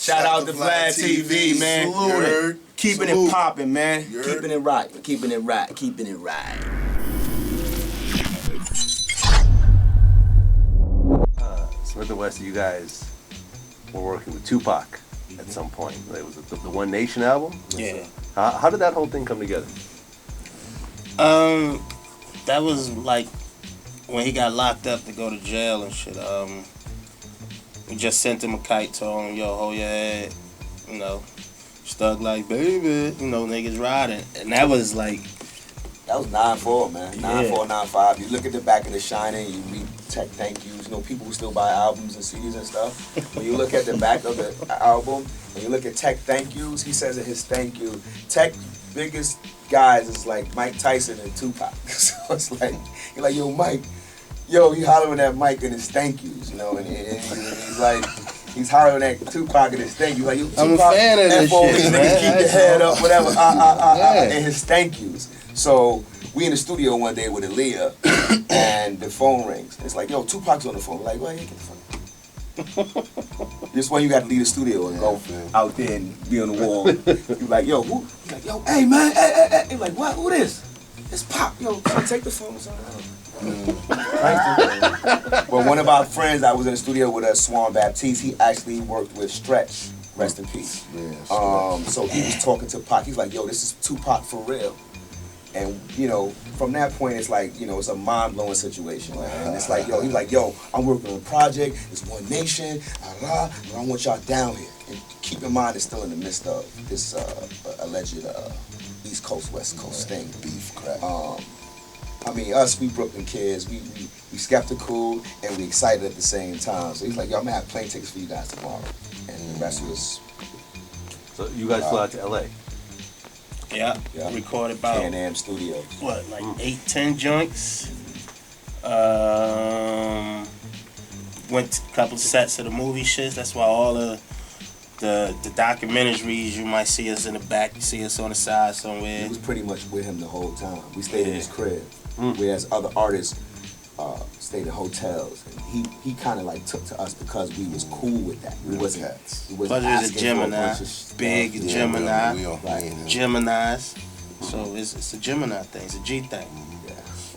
Shout out to Vlad TV, man. Salute. Keeping it popping, man. Keeping it right. Keeping it right. Keeping it right. Smif-N-Wessun, you guys were working with Tupac at some point. It was the One Nation album? Yeah. How did that whole thing come together? That was like when he got locked up to go to jail and shit. We just sent him a kite, told him, yo, hold your head, you know. Stuck like, baby, you know, niggas riding. And that was like... That was 9-4, man. 9-4, 9-5. You look at the back of The Shining, you read Tech Thank Yous. You know, people who still buy albums and CDs and stuff. When you look at the back of the album, and you look at Tech Thank Yous, he says in his thank you, Tech's biggest guys is like Mike Tyson and Tupac. So it's like, you're like, yo, Mike, yo, he hollering at Mike in his thank yous, you know, and he's like, he's hollering at Tupac in his thank yous. Like, yo, Tupac, I'm a fan of this shit, man. Keep your head up, whatever, and his thank yous. So we in the studio one day with Aaliyah, and the phone rings. It's like, yo, Tupac's on the phone. We're like, well, yeah, get the phone. This one you got to leave the studio and go out there and be on the wall. You're like, yo, who? He's like, yo, hey, man, hey. You're like, what? Who this? It's Pop. Yo, take the phone. But one of our friends that was in the studio with us, Swan Baptiste, he actually worked with Stretch. Rest in peace. Yeah, so he was talking to Pac. He's like, yo, this is Tupac for real. And, you know, from that point, it's like, you know, it's a mind-blowing situation. And it's like, yo, he's like, yo, I'm working on a project, it's One Nation, and I want y'all down here. And keep in mind, it's still in the midst of this alleged East Coast, West Coast thing. Beef crap. I mean, us, we Brooklyn kids, we skeptical and we excited at the same time. So he's like, yo, I'm gonna have plane tickets for you guys tomorrow. And the rest was... So you guys flew out to LA? Yeah. Recorded about Can-Am Studio. What, like 8-10 joints? Went to a couple sets of the movie shits. That's why all the documentaries, you might see us in the back, you see us on the side somewhere. We was pretty much with him the whole time. We stayed in his crib, whereas other artists stayed in hotels. And he kind of like took to us because we was cool with that. We wasn't asking for a Gemini, bunch of big stuff. Gemini, Right. Geminis. So it's a Gemini thing, it's a G thing. Yeah.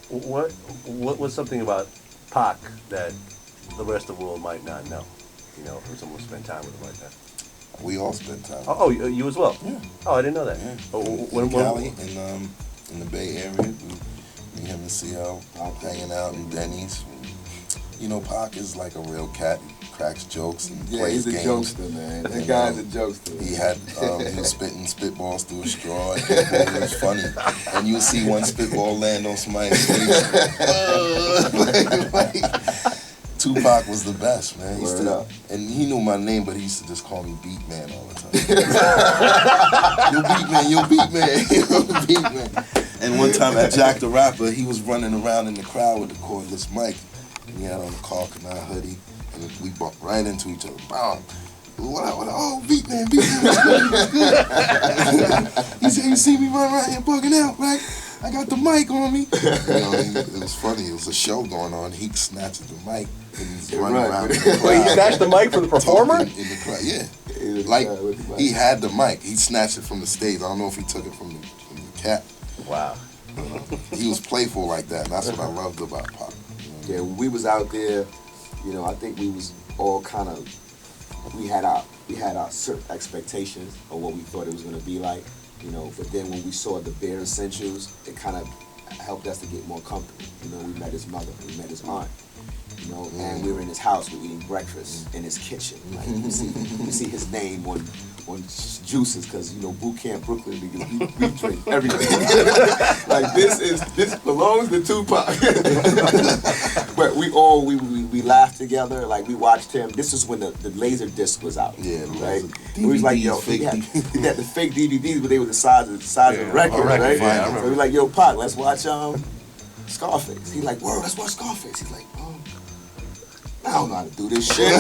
What was something about Pac that the rest of the world might not know? You know, for someone who spent time with him like that. We all spent time. Oh, you as well? Yeah. Oh, I didn't know that. Yeah. In Cali, in the Bay Area, me, him, and CL hanging out in Denny's. You know, Pac is like a real cat. He cracks jokes and plays games. He's a jokester, man. That guy's a jokester. He was spitting spitballs through a straw. It was funny. And you would see one spitball land on somebody's face. Tupac was the best, man. And he knew my name, but he used to just call me Beat Man all the time. Yo, Beat Man. And one time at Jack the Rapper, he was running around in the crowd with the cordless mic. And he had on a Carcanine hoodie, and we bumped right into each other. Bam! Oh, Beat Man, what's good? He said, you see me run around here bugging out, right? I got the mic on me. You know, it was funny. It was a show going on. He snatched the mic and he's running around in the crowd. Wait, he snatched the mic from the performer? In the crowd, yeah. Like, he had the mic. He snatched it from the stage. I don't know if he took it from the cat. Wow. He was playful like that, and that's what I loved about Pop. Yeah, when we was out there, you know, I think we was all kind of, we had our certain expectations of what we thought it was going to be like. You know, but then when we saw the bare essentials, it kind of helped us to get more comfortable. You know, we met his mother, we met his aunt, you know, and we were in his house, we were eating breakfast in his kitchen. Like, you see his name on juices, because, you know, Boot Camp Brooklyn, we drink everything. Like, this belongs to Tupac. But we laughed together, like, we watched him. This is when the laser disc was out. Yeah, right? We was like, yo, he had the fake DVDs, but they were the size of the record, right? Yeah, so we like, yo, Pac, let's watch Scarface. He's like, whoa, let's watch Scarface. He's like, I don't know how to do this shit.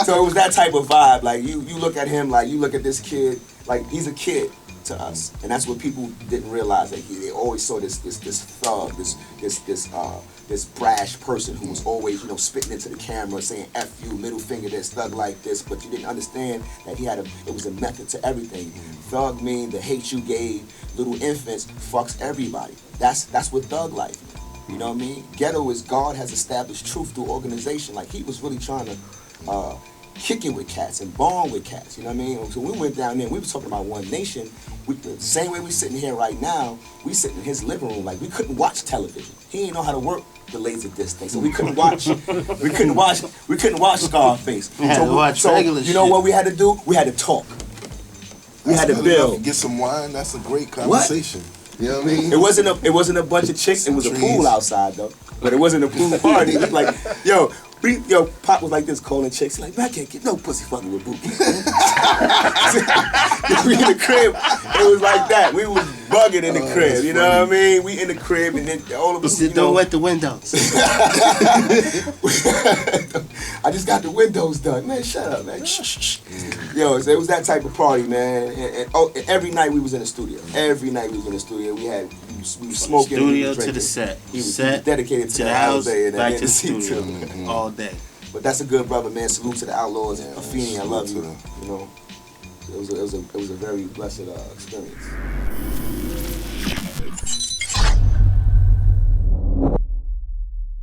So it was that type of vibe. Like, you look at him, like, you look at this kid, like, he's a kid to us. And that's what people didn't realize. Like, they always saw this thug, this this brash person who was always, you know, spitting into the camera, saying F you, middle finger this, thug like this, but you didn't understand that it was a method to everything. Thug mean the hate you gave little infants fucks everybody. That's what thug life. You know what I mean? Ghetto is God has established truth through organization. Like he was really trying to kick it with cats and bond with cats. You know what I mean? So we went down there and we were talking about one nation. The same way we sitting here right now, we sitting in his living room. Like we couldn't watch television. He didn't know how to work the laser disc thing, so we couldn't watch. we couldn't watch Scarface. So you know what we had to do? We had to talk. We had to build. Get some wine. That's a great conversation. What? You know what I mean? It wasn't a bunch of chicks. It was a pool outside though. But it wasn't a pool party. It was like, Pop was like this calling chicks. Like, man, I can't get no pussy fucking with Bookie. We in the crib. It was like that. We was bugging in the crib. You know what I mean? We in the crib and then all of us. Don't wet the windows. I just got the windows done. Man, shut up, man. Yo, so it was that type of party, man. And every night we was in the studio. Every night we was in the studio. We was smoking. Studio to the set. He was dedicated to the house, and back to the studio all day. But that's a good brother, man. Salute to the Outlaws. Afeni, I love you. You know, it was a very blessed experience.